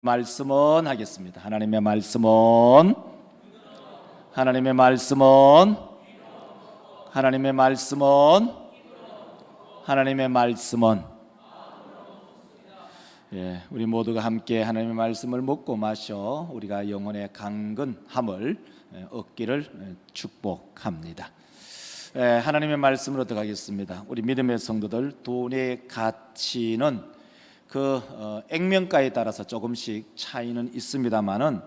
말씀은 하겠습니다. 하나님의 말씀은 하나님의 말씀은 하나님의 말씀은 하나님의 말씀은 우리 모두가 함께 하나님의 말씀을 먹고 마셔 우리가 영혼의 강건함을 얻기를 축복합니다. 하나님의 말씀으로 들어가겠습니다. 우리 믿음의 성도들, 돈의 가치는 액면가에 따라서 조금씩 차이는 있습니다만은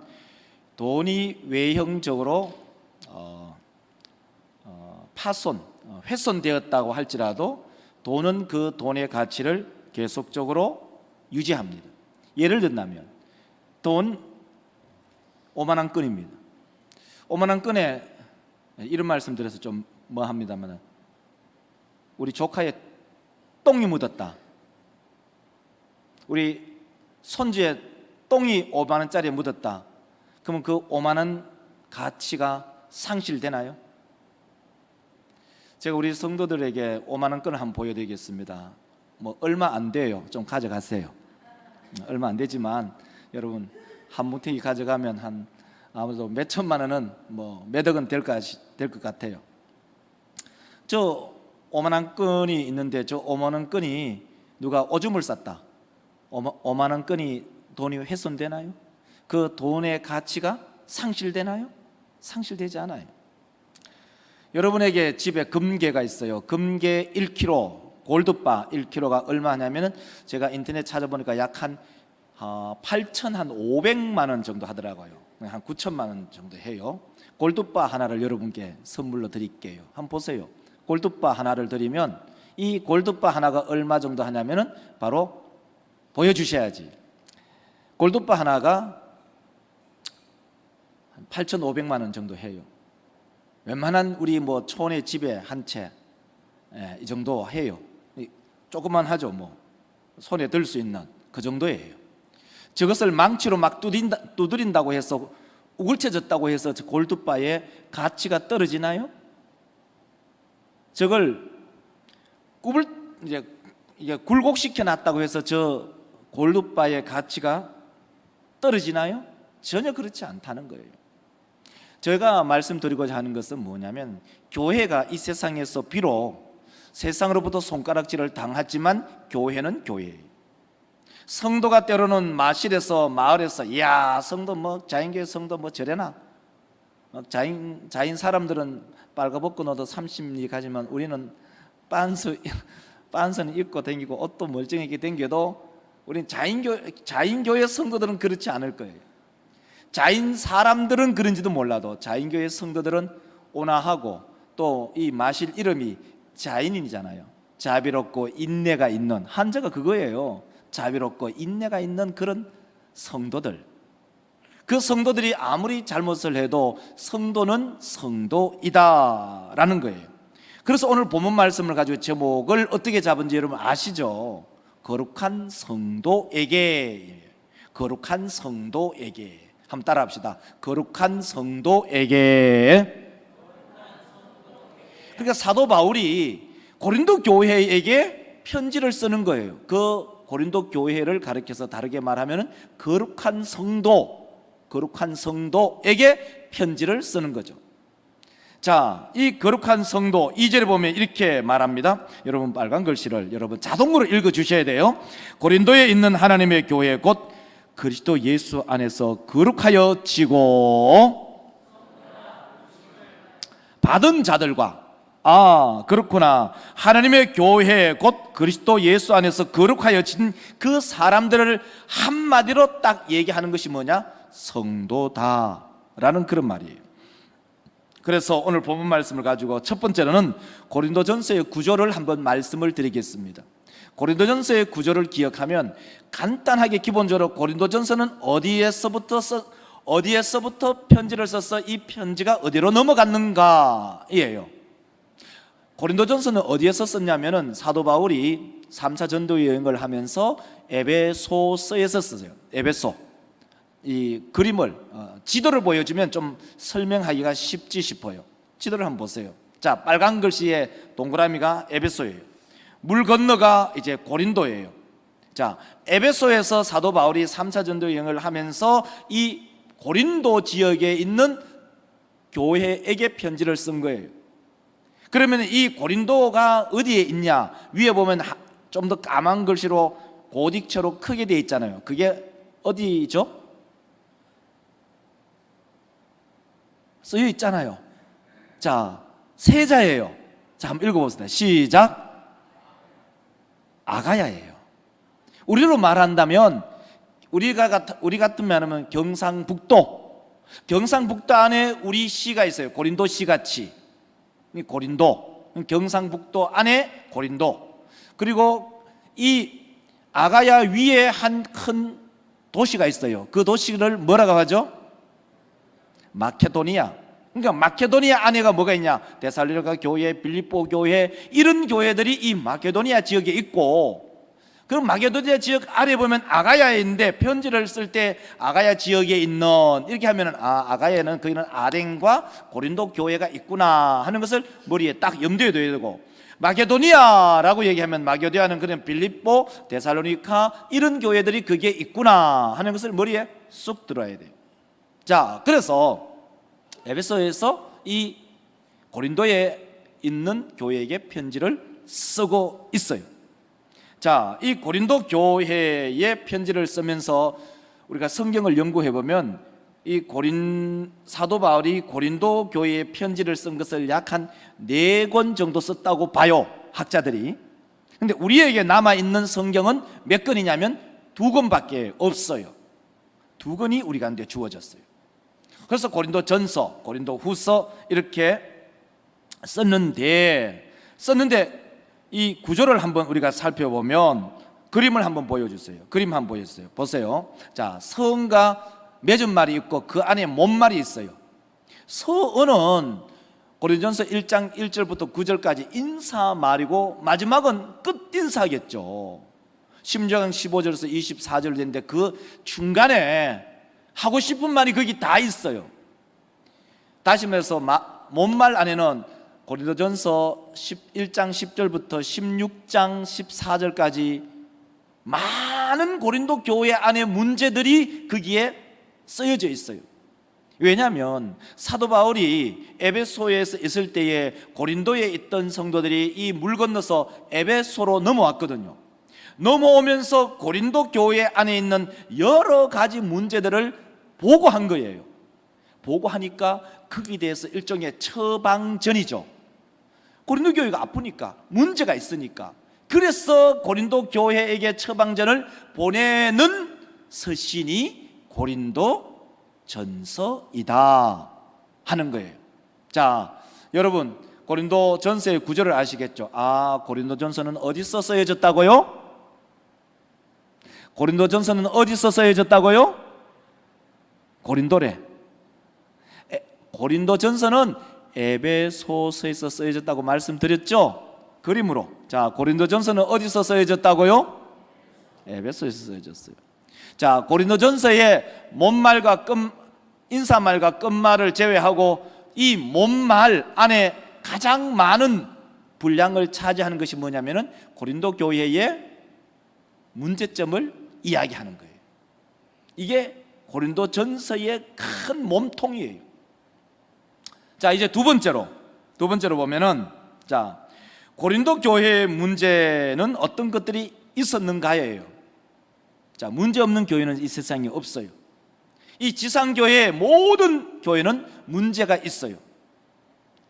돈이 외형적으로 훼손되었다고 할지라도 돈은 그 돈의 가치를 계속적으로 유지합니다. 예를 든다면 돈 5만 원권입니다. 5만 원권에 이런 말씀 드려서 좀 뭐합니다만 우리 조카의 똥이 묻었다. 우리 손주의 똥이 5만 원짜리에 묻었다. 그러면 그 5만 원 가치가 상실되나요? 제가 우리 성도들에게 5만 원권을 한번 보여드리겠습니다. 뭐 얼마 안 돼요. 좀 가져가세요. 얼마 안 되지만 여러분 한 뭉탱이 가져가면 아무래도 몇 천만 원은 몇 억은 될 것 같아요. 저 5만 원권이 있는데 저 5만 원권이 누가 오줌을 쌌다. 5만 원권이 돈이 훼손되나요? 그 돈의 가치가 상실되나요? 상실되지 않아요. 여러분에게 집에 금괴가 있어요. 금괴 1kg, 골드바 1kg가 얼마 하냐면은 제가 인터넷 찾아보니까 약 한 8,500만 원 정도 하더라고요. 한 9천만 원 정도 해요. 골드바 하나를 여러분께 선물로 드릴게요. 한번 보세요. 골드바 하나를 드리면 이 골드바 하나가 얼마 정도 하냐면은 바로 보여주셔야지. 골드바 하나가 8,500만 원 정도 해요. 웬만한 우리 촌의 집에 한 채 이 정도 해요. 조금만 하죠. 손에 들 수 있는 그 정도예요. 저것을 망치로 막 두드린다고 해서 우글쳐졌다고 해서 저 골드바의 가치가 떨어지나요? 저걸 이제 굴곡시켜 놨다고 해서 저 골드바의 가치가 떨어지나요? 전혀 그렇지 않다는 거예요. 제가 말씀드리고자 하는 것은 뭐냐면 교회가 이 세상에서 비록 세상으로부터 손가락질을 당하지만 교회는 교회예요. 성도가 때로는 마실에서 마을에서 이야 성도 자인교회 성도 저래나 자인 사람들은 빨가벗고 너도 30리 가지만 우리는 빤스는 입고 다니고 옷도 멀쩡하게 다녀도 우리는 자인교회 성도들은 그렇지 않을 거예요. 자인 사람들은 그런지도 몰라도 자인교회 성도들은 온화하고 또 이 마실 이름이 자인이잖아요. 자비롭고 인내가 있는, 한자가 그거예요. 자비롭고 인내가 있는 그런 성도들, 그 성도들이 아무리 잘못을 해도 성도는 성도이다라는 거예요. 그래서 오늘 본문 말씀을 가지고 제목을 어떻게 잡은지 여러분 아시죠? 거룩한 성도에게. 거룩한 성도에게. 한번 따라 합시다. 거룩한 성도에게. 그러니까 사도 바울이 고린도 교회에게 편지를 쓰는 거예요. 그 고린도 교회를 가리켜서 다르게 말하면 거룩한 성도에게 편지를 쓰는 거죠. 자, 이 거룩한 성도 2절에 보면 이렇게 말합니다. 여러분 빨간 글씨를 여러분 자동으로 읽어 주셔야 돼요. 고린도에 있는 하나님의 교회 곧 그리스도 예수 안에서 거룩하여지고 받은 자들과 그렇구나. 하나님의 교회 곧 그리스도 예수 안에서 거룩하여진 그 사람들을 한마디로 딱 얘기하는 것이 뭐냐? 성도다라는 그런 말이에요. 그래서 오늘 본문 말씀을 가지고 첫 번째로는 고린도전서의 구조를 한번 말씀을 드리겠습니다. 고린도전서의 구조를 기억하면 간단하게 기본적으로 고린도전서는 어디에서부터 편지를 써서 이 편지가 어디로 넘어갔는가이에요. 고린도전서는 어디에서 썼냐면은 사도 바울이 3차 전도 여행을 하면서 에베소서에서 썼어요. 에베소. 이 그림을 지도를 보여주면 좀 설명하기가 쉽지 싶어요. 지도를 한번 보세요. 자, 빨간 글씨에 동그라미가 에베소예요. 물 건너가 이제 고린도예요. 자, 에베소에서 사도 바울이 3차 전도 여행을 하면서 이 고린도 지역에 있는 교회에게 편지를 쓴 거예요. 그러면 이 고린도가 어디에 있냐? 위에 보면 좀 더 까만 글씨로 고딕체로 크게 되어 있잖아요. 그게 어디죠? 쓰여 있잖아요. 자, 세자예요. 자, 한번 읽어봅시다. 시작. 아가야예요. 우리로 말한다면 우리 같으면 경상북도 안에 우리 시가 있어요. 고린도 시같이. 고린도, 경상북도 안에 고린도. 그리고 이 아가야 위에 한 큰 도시가 있어요. 그 도시를 뭐라고 하죠? 마케도니아. 그러니까 마케도니아 안에가 뭐가 있냐? 데살로니가 교회, 빌립보 교회, 이런 교회들이 이 마케도니아 지역에 있고, 그럼 마케도니아 지역 아래 보면 아가야에 있는데 편지를 쓸 때 아가야 지역에 있는, 이렇게 하면은 아가야는 거기는 아덴과 고린도 교회가 있구나 하는 것을 머리에 딱 염두에 둬야 되고, 마케도니아라고 얘기하면 마케도니아는 그냥 빌립보, 데살로니카 이런 교회들이 거기에 있구나 하는 것을 머리에 쑥 들어야 돼요. 자, 그래서 에베소에서 이 고린도에 있는 교회에게 편지를 쓰고 있어요. 자, 이 고린도 교회에 편지를 쓰면서 우리가 성경을 연구해 보면 이 사도 바울이 고린도 교회에 편지를 쓴 것을 약 한 4권 정도 썼다고 봐요, 학자들이. 근데 우리에게 남아 있는 성경은 몇 권이냐면 2권밖에 없어요. 2권이 우리 가운데 주어졌어요. 그래서 고린도 전서, 고린도 후서 이렇게 썼는데 이 구조를 한번 우리가 살펴보면 그림을 한번 보여주세요. 그림 한번 보여주세요. 보세요. 자, 서은과 맺은 말이 있고 그 안에 못말이 있어요. 서은은 고린도전서 1장 1절부터 9절까지 인사말이고 마지막은 끝인사겠죠. 10장 15절에서 24절 되는데 그 중간에 하고 싶은 말이 거기 다 있어요. 다시 말해서 못말 안에는 고린도전서 1장 10절부터 16장 14절까지 많은 고린도 교회 안의 문제들이 거기에 쓰여져 있어요. 왜냐하면 사도 바울이 에베소에서 있을 때에 고린도에 있던 성도들이 이 물 건너서 에베소로 넘어왔거든요. 넘어오면서 고린도 교회 안에 있는 여러 가지 문제들을 보고한 거예요. 보고하니까 거기에 대해서 일종의 처방전이죠. 고린도 교회가 아프니까, 문제가 있으니까. 그래서 고린도 교회에게 처방전을 보내는 서신이 고린도 전서이다 하는 거예요. 자, 여러분 고린도 전서의 구조를 아시겠죠? 고린도 전서는 어디서 쓰여졌다고요? 고린도 전서는 어디서 쓰여졌다고요? 고린도래. 고린도 전서는 에베소서에서 쓰여졌다고 말씀드렸죠? 그림으로. 자, 고린도 전서는 어디서 쓰여졌다고요? 에베소에서 쓰여졌어요. 자, 고린도 전서의 못말과 인사말과 끝말을 제외하고 이 못말 안에 가장 많은 분량을 차지하는 것이 뭐냐면은 고린도 교회의 문제점을 이야기하는 거예요. 이게 고린도 전서의 큰 몸통이에요. 자, 이제 두 번째로 보면은, 자, 고린도 교회의 문제는 어떤 것들이 있었는가예요. 자, 문제 없는 교회는 이 세상에 없어요. 이 지상교회의 모든 교회는 문제가 있어요.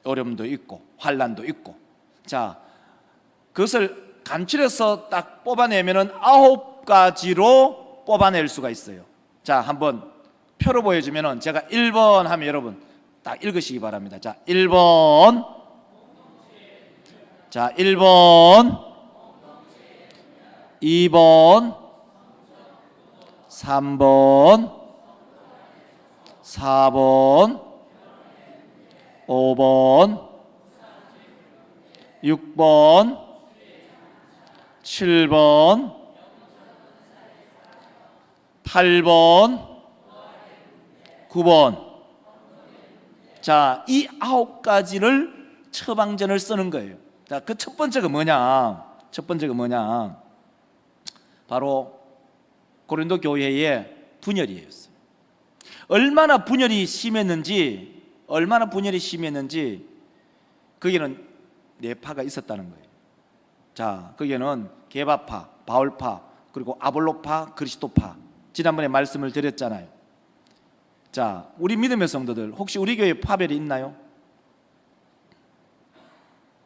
어려움도 있고 환난도 있고. 자, 그것을 간추려서 딱 뽑아내면은 9가지로 뽑아낼 수가 있어요. 자, 한번 표로 보여주면은 제가 1번 하면 여러분 딱 읽으시기 바랍니다. 자, 1번. 자, 1번. 2번. 3번. 4번. 5번. 6번. 7번. 8번. 9번. 자, 이 9가지를 처방전을 쓰는 거예요. 자, 그 첫 번째가 뭐냐? 바로 고린도 교회의 분열이에요. 얼마나 분열이 심했는지 거기는 네 파가 있었다는 거예요. 자, 거기에는 게바파, 바울파, 그리고 아볼로파, 그리스도파. 지난번에 말씀을 드렸잖아요. 자, 우리 믿음의 성도들, 혹시 우리 교회에 파별이 있나요?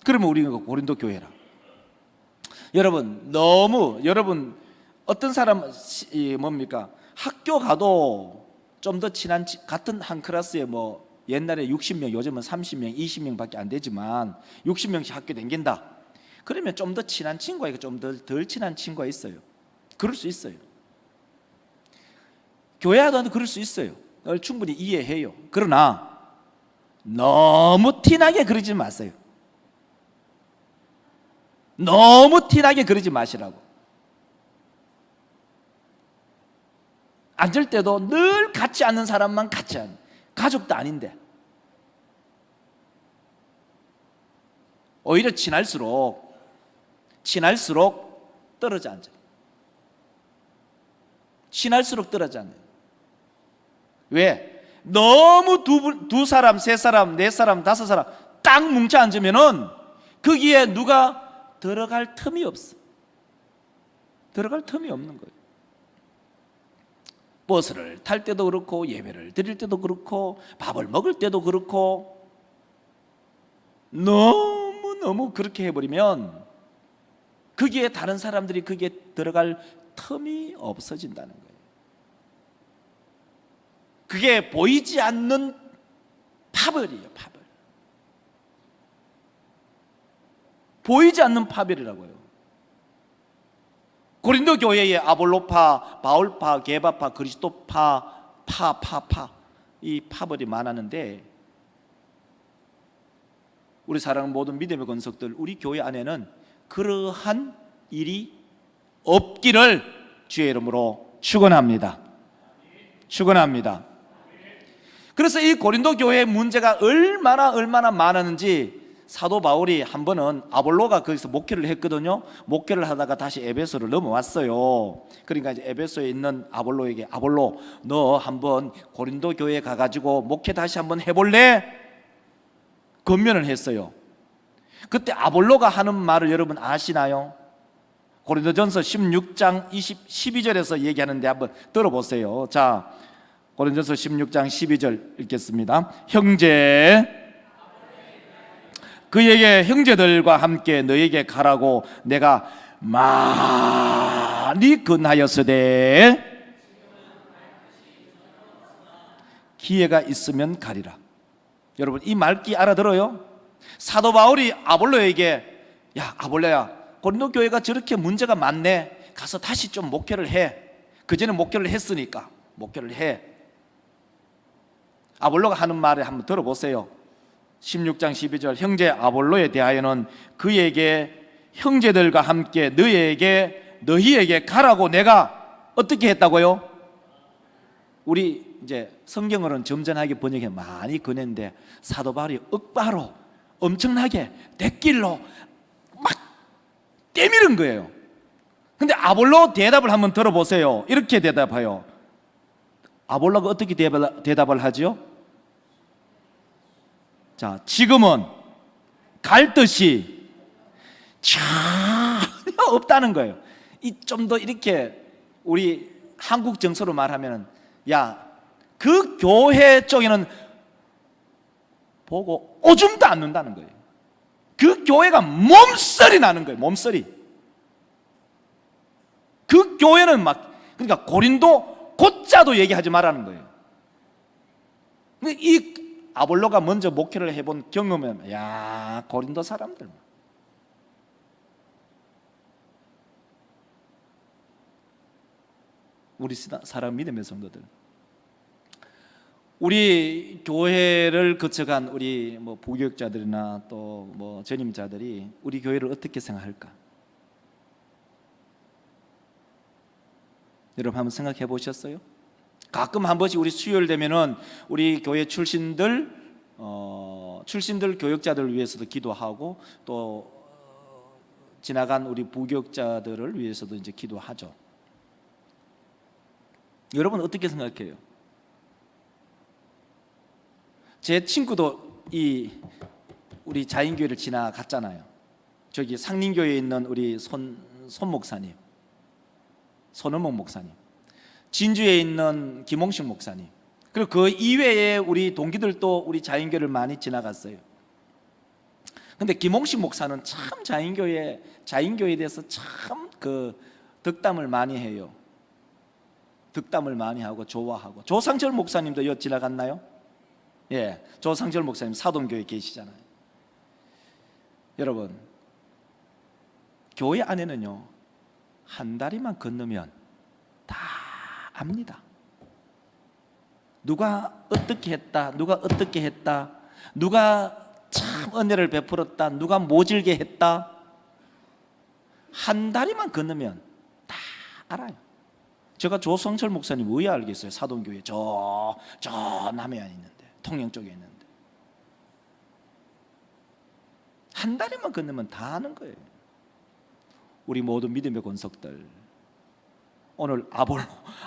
그러면 우리가 고린도 교회라. 여러분, 어떤 사람 뭡니까? 학교 가도 좀 더 친한, 같은 한 클래스에 뭐 옛날에 60명, 요즘은 30명, 20명밖에 안 되지만 60명씩 학교 다닌다. 그러면 좀 더 친한 친구가 있고 좀 덜 친한 친구가 있어요. 그럴 수 있어요. 교회 하다도 그럴 수 있어요. 그걸 충분히 이해해요. 그러나 너무 티나게 그러지 마세요. 너무 티나게 그러지 마시라고. 앉을 때도 늘 같이 앉는 사람만 같이 앉는, 가족도 아닌데. 오히려 친할수록 떨어져 앉아요. 친할수록 떨어져 앉아요. 왜? 너무 두 사람, 세 사람, 네 사람, 다섯 사람 딱 뭉쳐 앉으면은 거기에 누가 들어갈 틈이 없어. 들어갈 틈이 없는 거예요. 버스를 탈 때도 그렇고, 예배를 드릴 때도 그렇고, 밥을 먹을 때도 그렇고, 너무 그렇게 해버리면 거기에 다른 사람들이 거기에 들어갈 틈이 없어진다는 거예요. 그게 보이지 않는 파벌이에요. 파벌. 보이지 않는 파벌이라고요. 고린도 교회에 아볼로파, 바울파, 게바파, 그리스도파, 이 파벌이 많았는데, 우리 사랑하는 모든 믿음의 권속들, 우리 교회 안에는 그러한 일이 없기를 주의 이름으로 축원합니다. 축원합니다. 그래서 이 고린도 교회의 문제가 얼마나 많았는지 사도 바울이 한 번은, 아볼로가 거기서 목회를 했거든요. 목회를 하다가 다시 에베소를 넘어왔어요. 그러니까 이제 에베소에 있는 아볼로에게, 아볼로, 너 한번 고린도 교회에 가가지고 목회 다시 한번 해볼래? 권면을 했어요. 그때 아볼로가 하는 말을 여러분 아시나요? 고린도전서 16장 12절에서 얘기하는데 한번 들어보세요. 자, 고린도전서 16장 12절 읽겠습니다. 형제, 그에게 형제들과 함께 너에게 가라고 내가 많이 권하였으되 기회가 있으면 가리라. 여러분, 이 말귀 알아들어요? 사도 바울이 아볼로에게, 야 아볼로야, 고린도 교회가 저렇게 문제가 많네, 가서 다시 좀 목회를 해. 그전에 목회를 했으니까 목회를 해. 아볼로가 하는 말을 한번 들어보세요. 16장 12절, 형제 아볼로에 대하여는 그에게 형제들과 함께 너희에게 가라고 내가 어떻게 했다고요? 우리 이제 성경으로는 점잖하게 번역해 많이 권했는데, 사도 바울이 억바로 엄청나게 대길로 막 때미는 거예요. 근데 아볼로 대답을 한번 들어보세요. 이렇게 대답해요. 아볼로가 어떻게 대답을 하죠? 자, 지금은 갈 뜻이 전혀 없다는 거예요. 이 좀 더 이렇게 우리 한국 정서로 말하면, 야, 그 교회 쪽에는 보고 오줌도 안 눈다는 거예요. 그 교회가 몸서리 나는 거예요. 몸서리. 그 교회는 막, 그러니까 고린도 곧자도 얘기하지 말라는 거예요. 이 아볼로가 먼저 목회를 해본 경험은, 야, 고린도 사람들, 우리 사람 믿음의 성도들, 우리 교회를 거쳐간 우리 뭐 부교육자들이나 또 뭐 전임자들이 우리 교회를 어떻게 생각할까? 여러분 한번 생각해 보셨어요? 가끔 한 번씩 우리 수요일 되면은 우리 교회 출신들 교육자들을 위해서도 기도하고, 또 지나간 우리 부교육자들을 위해서도 이제 기도하죠. 여러분 어떻게 생각해요? 제 친구도 우리 자인교회를 지나갔잖아요. 저기 상림교회에 있는 우리 손 목사님, 손원목 목사님, 진주에 있는 김홍식 목사님, 그리고 그 이외에 우리 동기들도 우리 자인교회를 많이 지나갔어요. 근데 김홍식 목사는 참 자인교회에 대해서 참 덕담을 많이 해요. 덕담을 많이 하고 좋아하고. 조상철 목사님도 여 지나갔나요? 예, 조상철 목사님 사동교회 계시잖아요. 여러분, 교회 안에는요, 한 다리만 건너면 다 압니다. 누가 어떻게 했다, 누가 어떻게 했다, 누가 참 은혜를 베풀었다, 누가 모질게 했다, 한 다리만 건너면 다 알아요. 제가 조성철 목사님 왜 알겠어요? 사동교회 저 남해안 있는데, 통영 쪽에 있는데, 한 다리만 건너면 다 아는 거예요. 우리 모든 믿음의 권속들, 오늘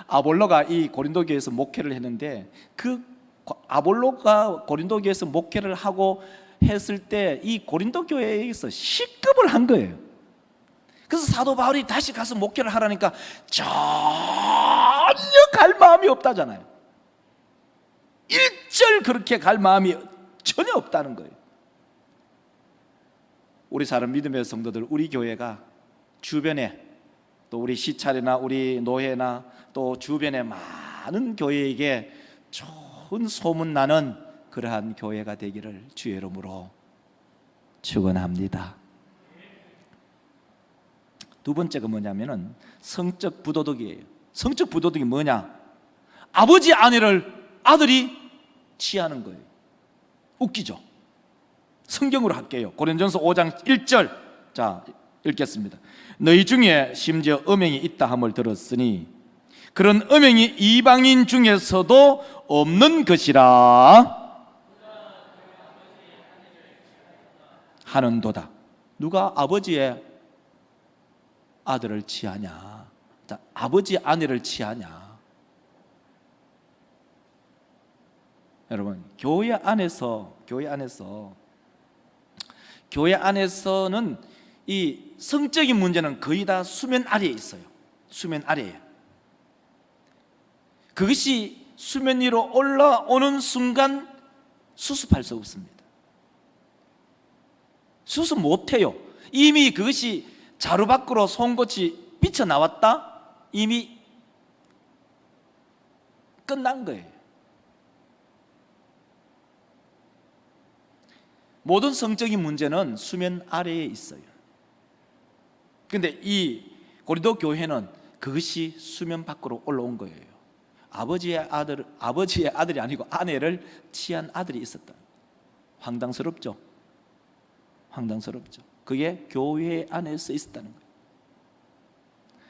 아볼로가 이 고린도 교회에서 목회를 했는데, 그 아볼로가 고린도 교회에서 목회를 하고 했을 때 이 고린도 교회에서 식급을 한 거예요. 그래서 사도 바울이 다시 가서 목회를 하라니까 전혀 갈 마음이 없다잖아요. 일절 그렇게 갈 마음이 전혀 없다는 거예요. 우리 사람 믿음의 성도들, 우리 교회가 주변에, 또 우리 시찰이나 우리 노회나 또 주변의 많은 교회에게 좋은 소문나는 그러한 교회가 되기를 주의 이름으로 축원합니다. 두 번째가 뭐냐면은 성적 부도덕이에요. 성적 부도덕이 뭐냐? 아버지 아내를 아들이 취하는 거예요. 웃기죠? 성경으로 할게요. 고린도전서 5장 1절, 자 읽겠습니다. 너희 중에 심지어 음행이 있다 함을 들었으니 그런 음행이 이방인 중에서도 없는 것이라 하는도다. 누가 아버지의 아들을 취하냐? 아버지 아내를 취하냐? 여러분, 교회 안에서는 이 성적인 문제는 거의 다 수면 아래에 있어요. 수면 아래에. 그것이 수면 위로 올라오는 순간 수습할 수 없습니다. 수습 못해요. 이미 그것이 자루 밖으로 송곳이 삐쳐나왔다? 이미 끝난 거예요. 모든 성적인 문제는 수면 아래에 있어요. 그런데 이 고린도 교회는 그것이 수면 밖으로 올라온 거예요. 아버지의 아들이 아니고 아내를 취한 아들이 있었다. 황당스럽죠? 황당스럽죠? 그게 교회 안에서 있었다는 거예요.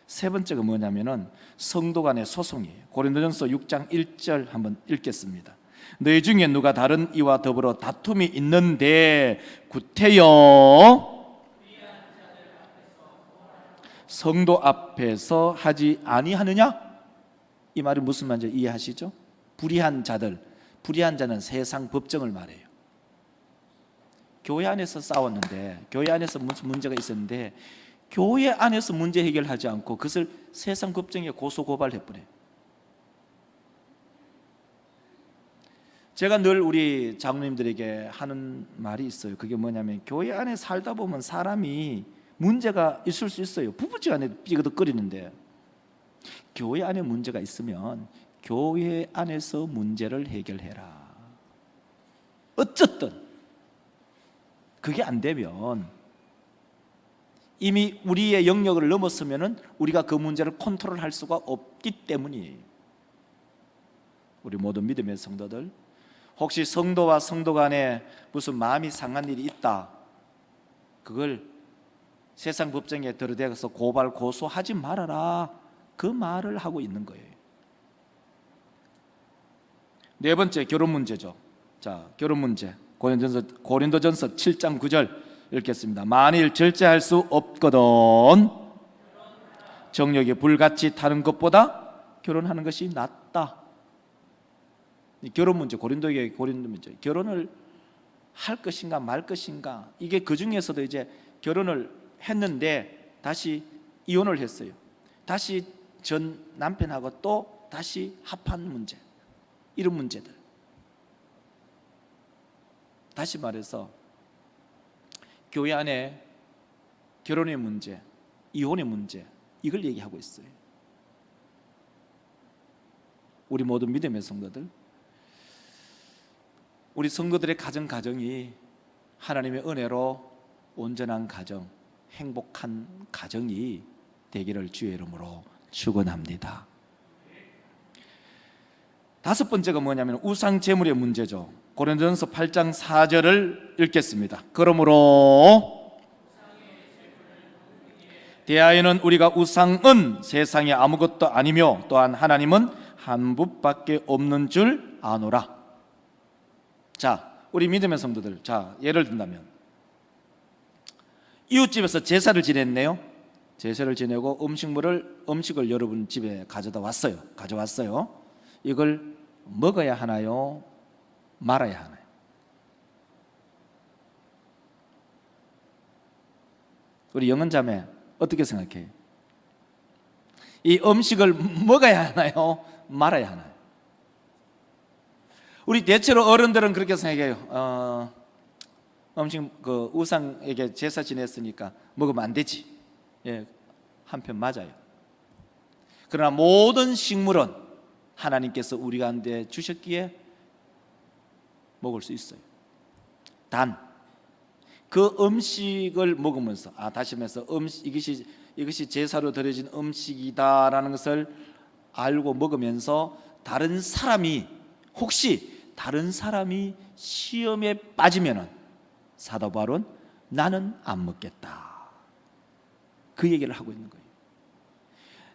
세 번째가 뭐냐면은 성도 간의 소송이에요. 고린도전서 6장 1절 한번 읽겠습니다. 너희 중에 누가 다른 이와 더불어 다툼이 있는데 구태여 성도 앞에서 하지 아니하느냐? 이 말이 무슨 말인지 이해하시죠? 불의한 자는 세상 법정을 말해요. 교회 안에서 싸웠는데, 교회 안에서 무슨 문제가 있었는데 교회 안에서 문제 해결하지 않고 그것을 세상 법정에 고소고발해버려요. 제가 늘 우리 장로님들에게 하는 말이 있어요. 그게 뭐냐면, 교회 안에 살다 보면 사람이 문제가 있을 수 있어요. 부부지간에 삐그덕거리는데, 교회 안에 문제가 있으면 교회 안에서 문제를 해결해라. 어쨌든 그게 안 되면 이미 우리의 영역을 넘었으면 우리가 그 문제를 컨트롤할 수가 없기 때문이에요. 우리 모든 믿음의 성도들, 혹시 성도와 성도 간에 무슨 마음이 상한 일이 있다, 그걸 세상 법정에 들어대서 고발 고소하지 말아라, 그 말을 하고 있는 거예요. 네 번째, 결혼 문제죠. 자, 결혼 문제, 고린도전서 7장 9절 읽겠습니다. 만일 절제할 수 없거든 정욕이 불같이 타는 것보다 결혼하는 것이 낫다. 결혼 문제, 고린도 문제, 결혼을 할 것인가 말 것인가, 이게 그 중에서도 이제 결혼을 했는데 다시 이혼을 했어요. 다시 전 남편하고 또 다시 합한 문제, 이런 문제들. 다시 말해서 교회 안에 결혼의 문제, 이혼의 문제, 이걸 얘기하고 있어요. 우리 모든 믿음의 성도들, 우리 성도들의 가정이 하나님의 은혜로 온전한 가정, 행복한 가정이 되기를 주의 이름으로 축원합니다. 다섯 번째가 뭐냐면 우상 제물의 문제죠. 고린도전서 8장 4절을 읽겠습니다. 그러므로 대하여는 우리가 우상은 세상에 아무것도 아니며 또한 하나님은 한 분밖에 없는 줄 아노라. 자, 우리 믿음의 성도들, 자, 예를 든다면 이웃집에서 제사를 지냈네요. 제사를 지내고 음식을 여러분 집에 가져왔어요. 이걸 먹어야 하나요? 말아야 하나요? 우리 영은자매 어떻게 생각해요? 이 음식을 먹어야 하나요? 말아야 하나요? 우리 대체로 어른들은 그렇게 생각해요. 음식 우상에게 제사 지냈으니까 먹으면 안 되지. 예, 한편 맞아요. 그러나 모든 식물은 하나님께서 우리 가운데 주셨기에 먹을 수 있어요. 단 그 음식을 먹으면서 다시 말해서 이것이 제사로 드려진 음식이다라는 것을 알고 먹으면서 혹시 다른 사람이 시험에 빠지면은 사도 바울은 나는 안 먹겠다, 그 얘기를 하고 있는 거예요.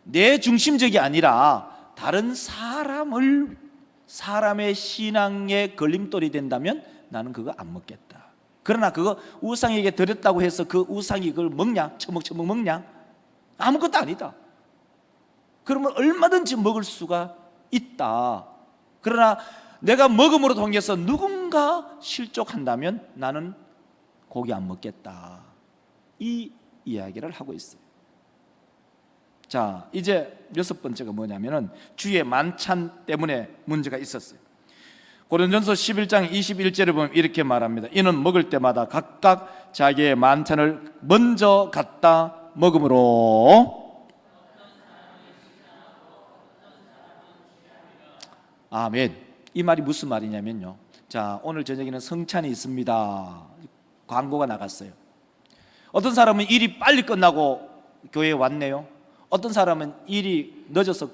내 중심적이 아니라 다른 사람의 신앙에 걸림돌이 된다면 나는 그거 안 먹겠다. 그러나 그거 우상에게 드렸다고 해서 그 우상이 그걸 먹냐? 처먹처먹 먹냐? 아무것도 아니다. 그러면 얼마든지 먹을 수가 있다. 그러나 내가 먹음으로 통해서 누군가 실족한다면 나는 고기 안 먹겠다, 이 이야기를 하고 있어요. 자, 이제 여섯 번째가 뭐냐면은 주의 만찬 때문에 문제가 있었어요. 고린도전서 11장 21절에 보면 이렇게 말합니다. 이는 먹을 때마다 각각 자기의 만찬을 먼저 갖다 먹음으로. 아멘. 이 말이 무슨 말이냐면요, 자, 오늘 저녁에는 성찬이 있습니다. 광고가 나갔어요. 어떤 사람은 일이 빨리 끝나고 교회에 왔네요. 어떤 사람은 일이 늦어서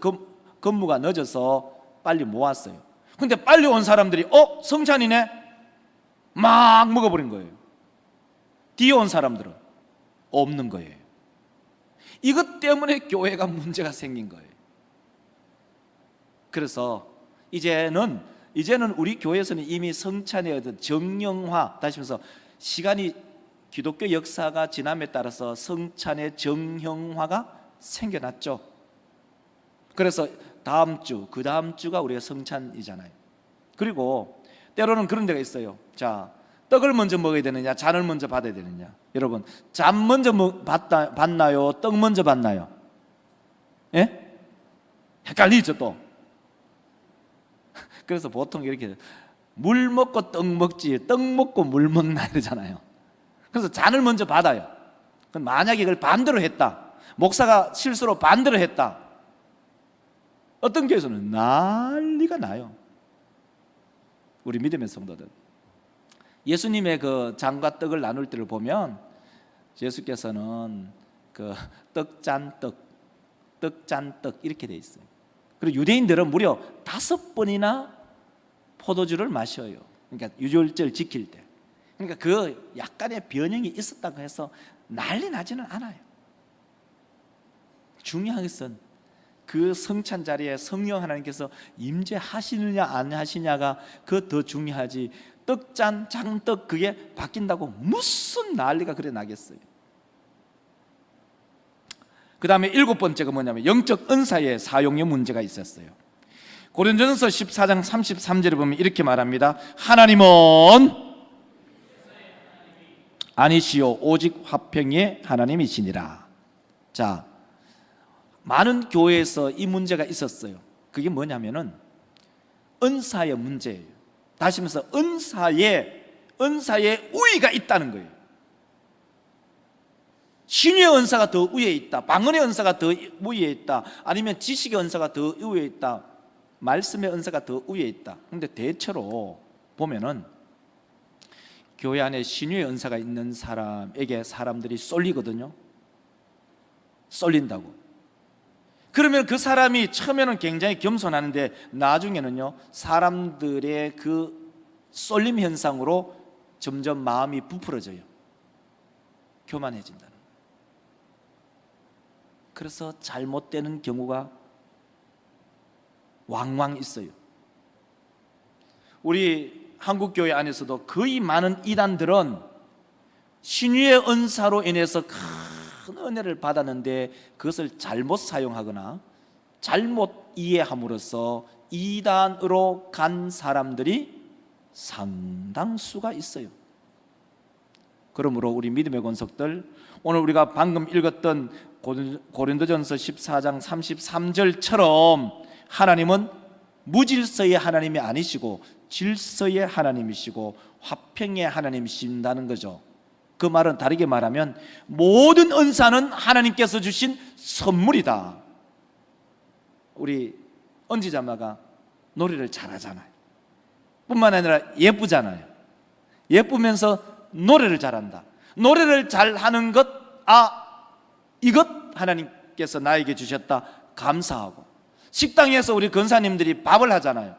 근무가 늦어서 빨리 못 왔어요. 근데 빨리 온 사람들이 성찬이네, 막 먹어버린 거예요. 뒤에 온 사람들은 없는 거예요. 이것 때문에 교회가 문제가 생긴 거예요. 그래서 이제는 우리 교회에서는 이미 성찬의 어떤 정령화, 다시 말해서 시간이, 기독교 역사가 지남에 따라서 성찬의 정형화가 생겨났죠. 그래서 다음 주, 그 다음 주가 우리가 성찬이잖아요. 그리고 때로는 그런 데가 있어요. 자, 떡을 먼저 먹어야 되느냐, 잔을 먼저 받아야 되느냐. 여러분, 잔 먼저 받나요? 떡 먼저 받나요? 예? 헷갈리죠 또. 그래서 보통 이렇게 물 먹고 떡 먹지 떡 먹고 물 먹나 이러잖아요. 그래서 잔을 먼저 받아요. 그럼 만약에 이걸 반대로 했다, 목사가 실수로 반대로 했다, 어떤 교회에서는 난리가 나요. 우리 믿음의 성도들, 예수님의 그 잔과 떡을 나눌 때를 보면 예수께서는 그 떡잔떡 이렇게 돼 있어요. 그리고 유대인들은 무려 5번이나 포도주를 마셔요. 그러니까 유월절 지킬 때. 그러니까 그 약간의 변형이 있었다고 해서 난리 나지는 않아요. 중요한 것은 그 성찬 자리에 성령 하나님께서 임재하시느냐 안 하시냐가 그 더 중요하지, 떡잔 장떡 그게 바뀐다고 무슨 난리가 그래 나겠어요. 그 다음에 일곱 번째가 뭐냐면 영적 은사의 사용의 문제가 있었어요. 고린도전서 14장 33절에 보면 이렇게 말합니다. 하나님은 아니시요 오직 화평의 하나님이시니라. 자, 많은 교회에서 이 문제가 있었어요. 그게 뭐냐면은 은사의 문제예요. 다시 말해서 은사의 우위가 있다는 거예요. 신유의 은사가 더 위에 있다, 방언의 은사가 더 위에 있다, 아니면 지식의 은사가 더 위에 있다, 말씀의 은사가 더 위에 있다. 근데 대체로 보면은 교회 안에 신유의 은사가 있는 사람에게 사람들이 쏠리거든요. 쏠린다고. 그러면 그 사람이 처음에는 굉장히 겸손하는데 나중에는요, 사람들의 그 쏠림 현상으로 점점 마음이 부풀어져요. 교만해진다는. 그래서 잘못되는 경우가 왕왕 있어요. 우리 한국교회 안에서도 거의 많은 이단들은 신유의 은사로 인해서 큰 은혜를 받았는데 그것을 잘못 사용하거나 잘못 이해함으로써 이단으로 간 사람들이 상당수가 있어요. 그러므로 우리 믿음의 권속들, 오늘 우리가 방금 읽었던 고린도전서 14장 33절처럼 하나님은 무질서의 하나님이 아니시고 질서의 하나님이시고 화평의 하나님이신다는 거죠. 그 말은 다르게 말하면 모든 은사는 하나님께서 주신 선물이다. 우리 언지자마가 노래를 잘하잖아요. 뿐만 아니라 예쁘잖아요. 예쁘면서 노래를 잘한다. 노래를 잘하는 것, 이것 하나님께서 나에게 주셨다, 감사하고. 식당에서 우리 권사님들이 밥을 하잖아요.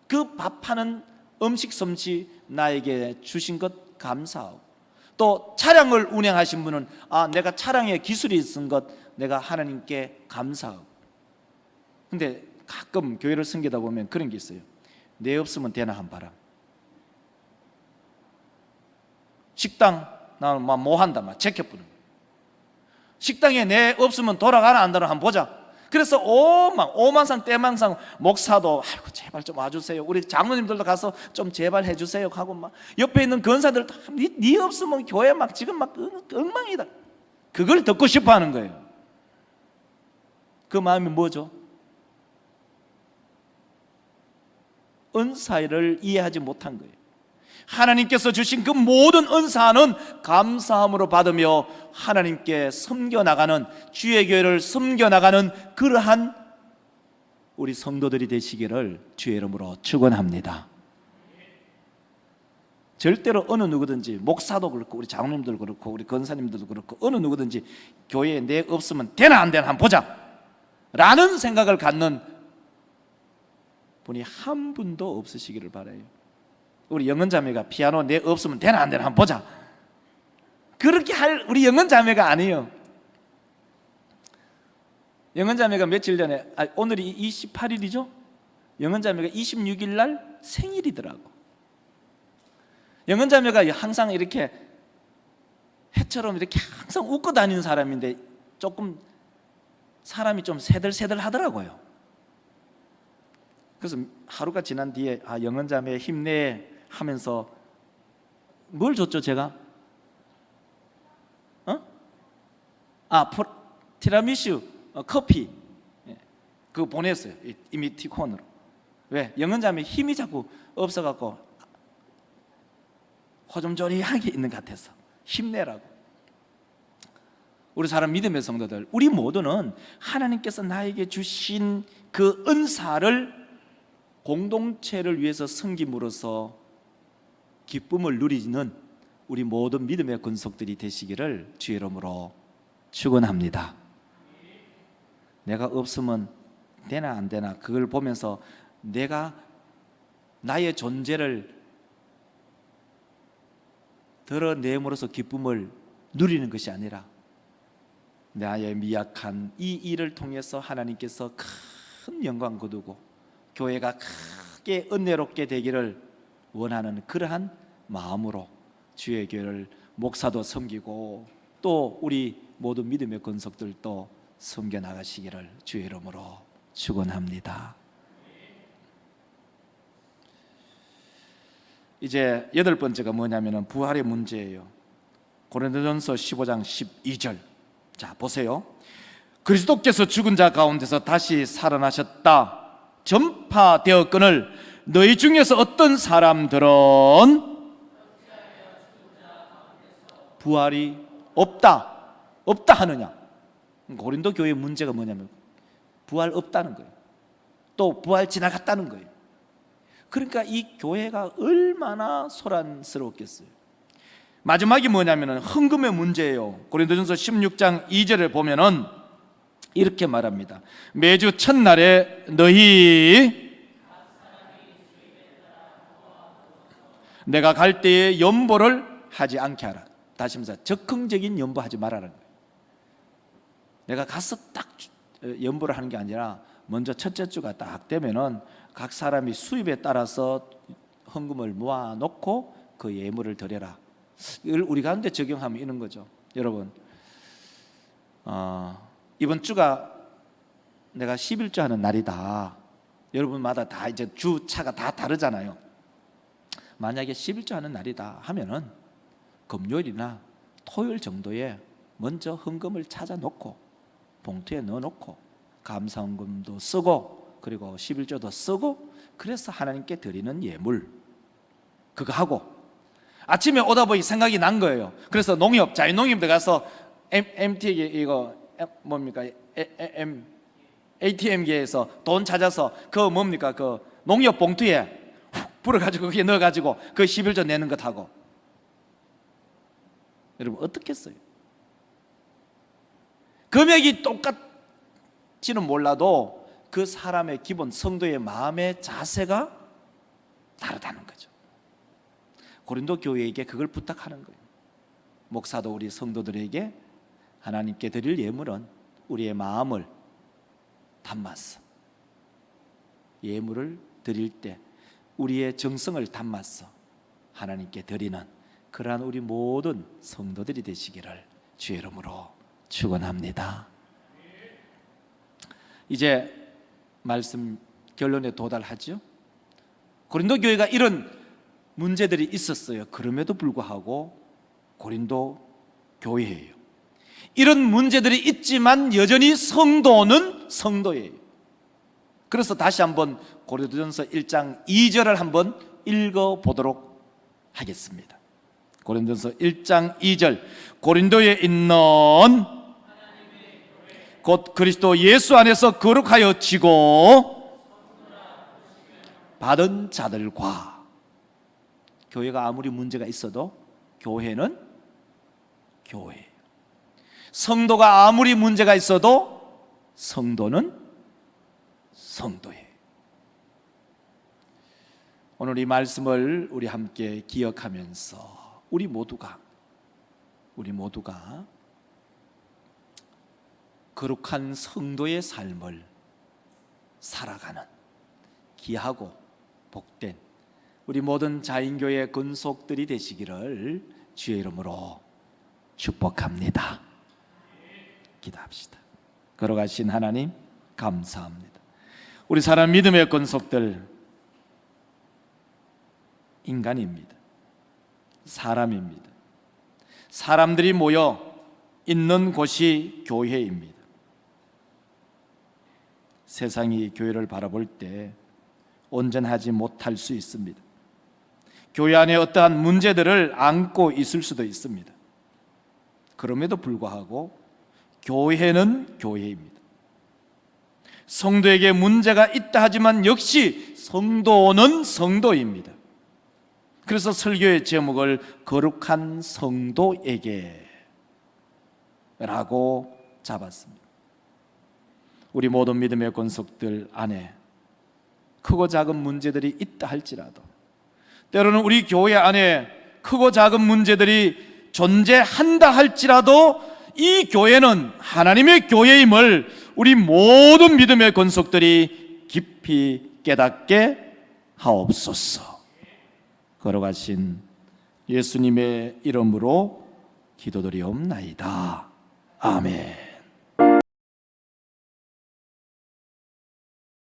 그 밥하는 음식 솜씨 나에게 주신 것 감사하고, 또 차량을 운행하신 분은 내가 차량에 기술이 있은 것 내가 하나님께 감사하고. 근데 가끔 교회를 섬기다 보면 그런 게 있어요. 내 없으면 되나 한 바람. 식당 나는 뭐 한다, 제껴부는. 식당에 내 없으면 돌아가나 안 돌아가나 한번 보자. 그래서 오만상 떼만상 목사도 아이고 제발 좀 와주세요, 우리 장로님들도 가서 좀 제발 해주세요 하고 막 옆에 있는 권사들 다 네 없으면 교회 막 지금 막 엉망이다. 그걸 듣고 싶어 하는 거예요. 그 마음이 뭐죠? 은사를 이해하지 못한 거예요. 하나님께서 주신 그 모든 은사는 감사함으로 받으며 하나님께 섬겨나가는, 주의 교회를 섬겨나가는 그러한 우리 성도들이 되시기를 주의 이름으로 축원합니다. 절대로 어느 누구든지, 목사도 그렇고 우리 장로님들 그렇고 우리 권사님들도 그렇고 어느 누구든지 교회에 내 없으면 되나 안 되나 한번 보자 라는 생각을 갖는 분이 한 분도 없으시기를 바라요. 우리 영은자매가 피아노 내 없으면 되나 안 되나 한번 보자, 그렇게 할 우리 영은자매가 아니에요. 영은자매가 며칠 전에, 오늘이 28일이죠? 영은자매가 26일 날 생일이더라고. 영은자매가 항상 이렇게 해처럼 이렇게 항상 웃고 다니는 사람인데 조금 사람이 좀 새들새들 하더라고요. 그래서 하루가 지난 뒤에 영은자매 힘내 하면서 뭘 줬죠 제가? 티라미슈 커피 그거 보냈어요. 이미티콘으로. 왜? 영은자매 힘이 자꾸 없어갖고 호좀조리하게 있는 것 같아서 힘내라고. 우리 사람 믿음의 성도들, 우리 모두는 하나님께서 나에게 주신 그 은사를 공동체를 위해서 섬김으로써 기쁨을 누리는 우리 모든 믿음의 권속들이 되시기를 주의 이름으로 축원합니다. 내가 없으면 되나 안 되나 그걸 보면서 내가 나의 존재를 드러내므로써 기쁨을 누리는 것이 아니라 나의 미약한 이 일을 통해서 하나님께서 큰 영광 거두고 교회가 크게 은혜롭게 되기를 원하는 그러한 마음으로 주의 교회를, 목사도 섬기고 또 우리 모든 믿음의 권속들도 섬겨 나가시기를 주의 이름으로 축원합니다. 이제 여덟 번째가 뭐냐면은 부활의 문제예요. 고린도전서 15장 12절. 자, 보세요. 그리스도께서 죽은 자 가운데서 다시 살아나셨다 전파되었거늘 너희 중에서 어떤 사람들은 부활이 없다 하느냐. 고린도 교회의 문제가 뭐냐면 부활 없다는 거예요. 또 부활 지나갔다는 거예요. 그러니까 이 교회가 얼마나 소란스러웠겠어요. 마지막이 뭐냐면 헌금의 문제예요. 고린도전서 16장 2절을 보면은 이렇게 말합니다. 매주 첫날에 너희 내가 갈 때에 연보를 하지 않게 하라. 다시 말해서 적극적인 연보하지 말라는 거예요. 내가 가서 딱 연보를 하는 게 아니라 먼저 첫째 주가 딱 되면은 각 사람이 수입에 따라서 헌금을 모아놓고 그 예물을 드려라. 이걸 우리 가운데 적용하면 이런 거죠. 여러분, 이번 주가 내가 11조 하는 날이다. 여러분마다 다 이제 주차가 다 다르잖아요. 만약에 11조 하는 날이다 하면은 금요일이나 토요일 정도에 먼저 헌금을 찾아놓고 봉투에 넣어놓고 감사헌금도 쓰고 그리고 11조도 쓰고 그래서 하나님께 드리는 예물 그거 하고 아침에 오다 보니 생각이 난 거예요. 그래서 자유농협에 가서 MT에 이거 뭡니까 ATM기에서 돈 찾아서 그 뭡니까 그 농협 봉투에 훅 불어가지고 그게 넣어가지고 그 11조 내는 것 하고 여러분 어떻겠어요? 금액이 똑같지는 몰라도 그 사람의 기본 성도의 마음의 자세가 다르다는 거죠. 고린도 교회에게 그걸 부탁하는 거예요. 목사도 우리 성도들에게 하나님께 드릴 예물은 우리의 마음을 담아서 예물을 드릴 때 우리의 정성을 담아서 하나님께 드리는 그러한 우리 모든 성도들이 되시기를 주의 이름으로 축원합니다. 이제 말씀 결론에 도달하죠. 고린도 교회가 이런 문제들이 있었어요. 그럼에도 불구하고 고린도 교회예요. 이런 문제들이 있지만 여전히 성도는 성도예요. 그래서 다시 한번 고린도전서 1장 2절을 한번 읽어보도록 하겠습니다. 고린도전서 1장 2절 고린도에 있는 곧 그리스도 예수 안에서 거룩하여 지고 받은 자들과 교회가 아무리 문제가 있어도 교회는 교회예요. 성도가 아무리 문제가 있어도 성도는 성도예요. 오늘 이 말씀을 우리 함께 기억하면서 우리 모두가 거룩한 성도의 삶을 살아가는 귀하고 복된 우리 모든 자인교회 근속들이 되시기를 주의 이름으로 축복합니다. 기도합시다. 걸어가신 하나님 감사합니다. 우리 사람 믿음의 근속들 인간입니다. 사람입니다. 사람들이 모여 있는 곳이 교회입니다. 세상이 교회를 바라볼 때 온전하지 못할 수 있습니다. 교회 안에 어떠한 문제들을 안고 있을 수도 있습니다. 그럼에도 불구하고 교회는 교회입니다. 성도에게 문제가 있다 하지만 역시 성도는 성도입니다. 그래서 설교의 제목을 거룩한 성도에게 라고 잡았습니다. 우리 모든 믿음의 권속들 안에 크고 작은 문제들이 있다 할지라도 때로는 우리 교회 안에 크고 작은 문제들이 존재한다 할지라도 이 교회는 하나님의 교회임을 우리 모든 믿음의 권속들이 깊이 깨닫게 하옵소서. 걸어가신 예수님의 이름으로 기도드리옵나이다. 아멘.